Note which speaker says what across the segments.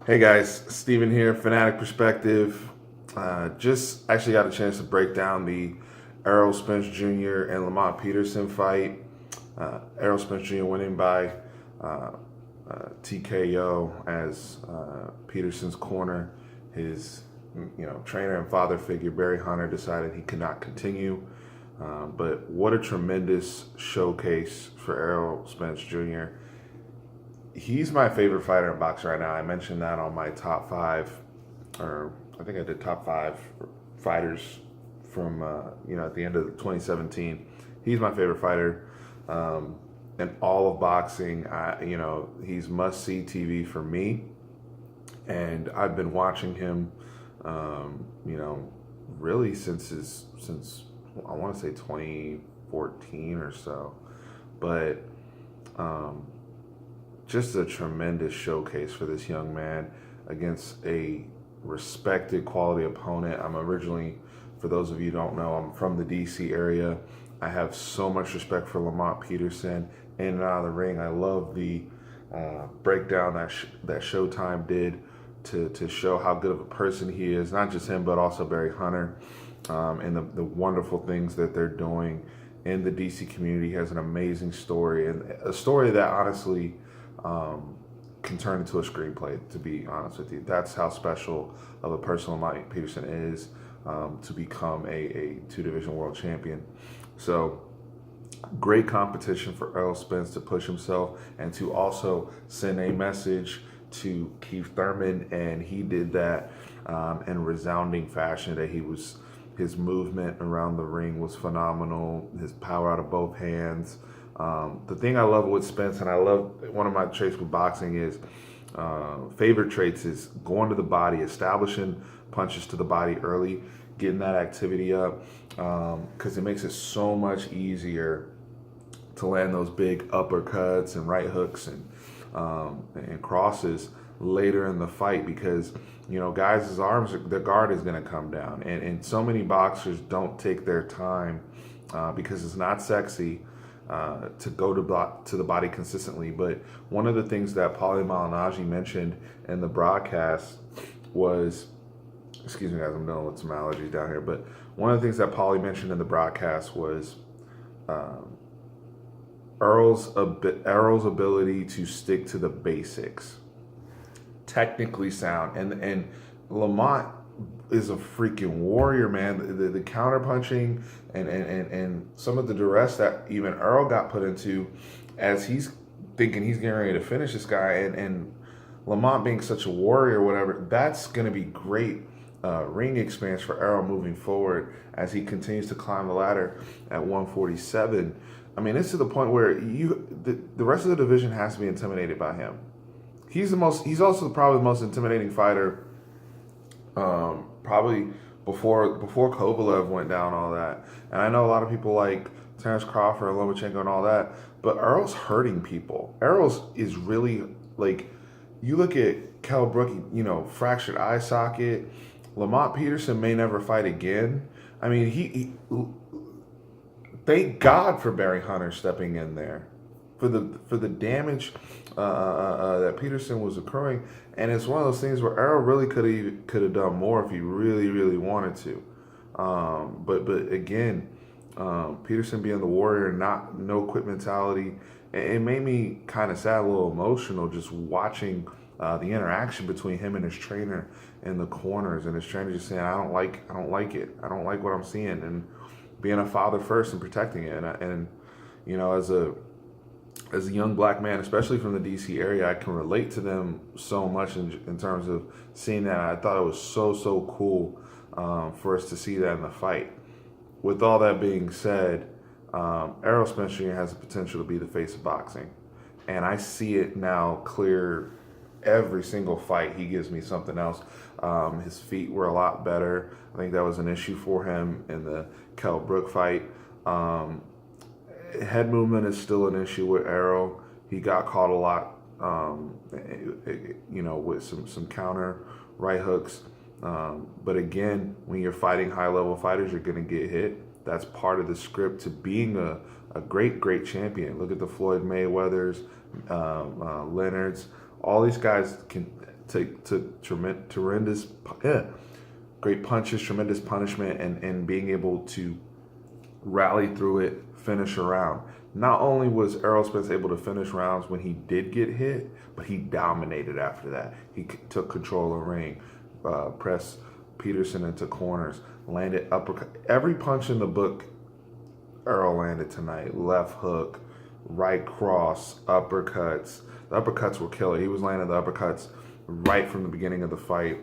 Speaker 1: Hey guys, Steven here, Fanatic Perspective. Just actually got a chance to break down the Errol Spence Jr. and Lamont Peterson fight. Errol Spence Jr. winning by uh, TKO as Peterson's corner. His trainer and father figure Barry Hunter decided he could not continue. But what a tremendous showcase for Errol Spence Jr. He's my favorite fighter in boxing right now. I mentioned that on my top five, or I think I did top five fighters from at the end of 2017. He's my favorite fighter in all of boxing. He's must see TV for me, and I've been watching him. Really since I want to say 2014 or so, but. Just a tremendous showcase for this young man against a respected quality opponent. I'm originally, for those of you who don't know, I'm from the DC area. I have so much respect for Lamont Peterson in and out of the ring. I love the breakdown that Showtime did to show how good of a person he is. Not just him, but also Barry Hunter, and the wonderful things that they're doing in the DC community. He has an amazing story, and a story that honestly can turn into a screenplay, to be honest with you. That's how special of a person Lamont Peterson is, to become a two-division world champion. So great competition for Errol Spence to push himself and to also send a message to Keith Thurman, and he did that in resounding fashion. His movement around the ring was phenomenal. His power out of both hands. The thing I love with Spence, and I love one of my traits with boxing is favorite traits is going to the body, establishing punches to the body early, getting that activity up, because it makes it so much easier to land those big uppercuts and right hooks and crosses later in the fight, because guys' their guard is going to come down, and so many boxers don't take their time because it's not sexy to go to the body consistently. But one of the things that Paulie Malignaggi mentioned in the broadcast was, excuse me guys, I'm dealing with some allergies down here, but one of the things that Paulie mentioned in the broadcast was Errol's ability to stick to the basics, technically sound, and Lamont is a freaking warrior, man. The counter punching and some of the duress that even Earl got put into as he's thinking he's getting ready to finish this guy, and Lamont being such a warrior or whatever, that's going to be great ring experience for Errol moving forward as he continues to climb the ladder at 147. I mean, it's to the point where the rest of the division has to be intimidated by him. He's also probably the most intimidating fighter, probably before Kovalev went down, all that. And I know a lot of people like Terence Crawford, Lomachenko, and all that, but Errol's hurting people. Errol's is really, like, you look at Kell Brook, fractured eye socket. Lamont Peterson may never fight again. I mean, he thank God for Barry Hunter stepping in there for the damage that Peterson was occurring, and it's one of those things where Errol really could have done more if he really wanted to. But again, Peterson being the warrior, no quit mentality, it made me kind of sad, a little emotional, just watching the interaction between him and his trainer in the corners, and his trainer just saying, I don't like it. I don't like what I'm seeing, and being a father first and protecting it. And as a young black man, especially from the DC area, I can relate to them so much in terms of seeing that. I thought it was so cool for us to see that in the fight. With all that being said, Errol Spence Jr. has the potential to be the face of boxing, and I see it now clear. Every single fight, he gives me something else. His feet were a lot better. I think that was an issue for him in the Kell Brook fight. Head movement is still an issue with Errol. He got caught a lot, with some counter right hooks. But again, when you're fighting high-level fighters, you're going to get hit. That's part of the script to being a great champion. Look at the Floyd Mayweathers, Leonards. All these guys took tremendous, great punches, tremendous punishment, and being able to rally through it, finish a round. Not only was Errol Spence able to finish rounds when he did get hit, but he dominated after that. He took control of the ring, pressed Peterson into corners, landed uppercut. Every punch in the book Errol landed tonight. Left hook, right cross, uppercuts. The uppercuts were killer. He was landing the uppercuts right from the beginning of the fight.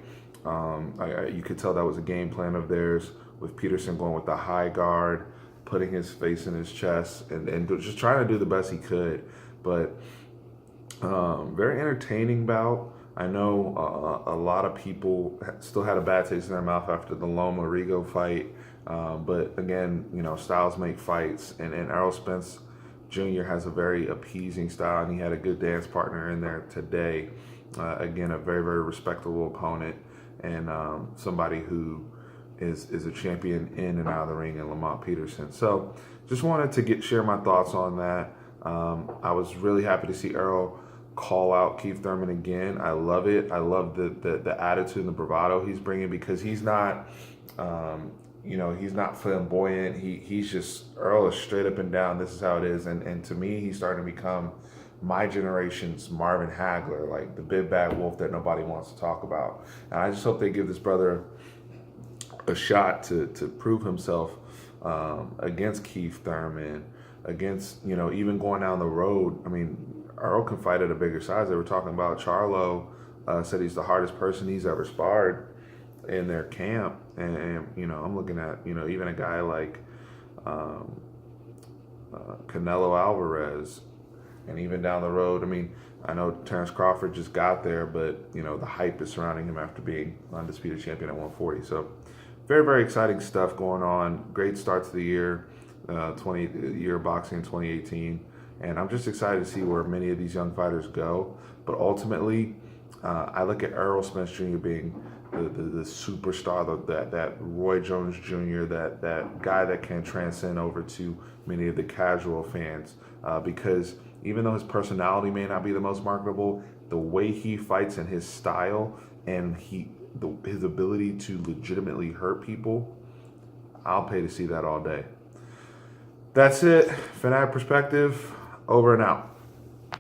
Speaker 1: You could tell that was a game plan of theirs, with Peterson going with the high guard, putting his face in his chest, and just trying to do the best he could. But very entertaining bout. I know a lot of people still had a bad taste in their mouth after the Loma Rigo fight. But again, styles make fights, and Errol Spence Jr. has a very appeasing style, and he had a good dance partner in there today. Again, a very, very respectable opponent, and somebody who is a champion in and out of the ring, in Lamont Peterson. So just wanted to share my thoughts on that. I was really happy to see Errol call out Keith Thurman again. I love it. I love the attitude and the bravado he's bringing, because he's not, he's not flamboyant. He's just, Earl is straight up and down. This is how it is. And to me, he's starting to become my generation's Marvin Hagler, like the big bad wolf that nobody wants to talk about. And I just hope they give this brother a shot to prove himself against Keith Thurman, against, even going down the road. I mean, Earl can fight at a bigger size. They were talking about Charlo, said he's the hardest person he's ever sparred in their camp. And I'm looking at, even a guy like Canelo Alvarez, and even down the road, I mean, I know Terrence Crawford just got there, but, the hype is surrounding him after being undisputed champion at 140. So very, very exciting stuff going on. Great start to the year, year of boxing in 2018. And I'm just excited to see where many of these young fighters go. But ultimately, I look at Errol Spence Jr. being the superstar, that Roy Jones Jr., that guy that can transcend over to many of the casual fans. Because even though his personality may not be the most marketable, the way he fights and his style, and his ability to legitimately hurt people, I'll pay to see that all day. That's it. Fanatic Perspective, over and out.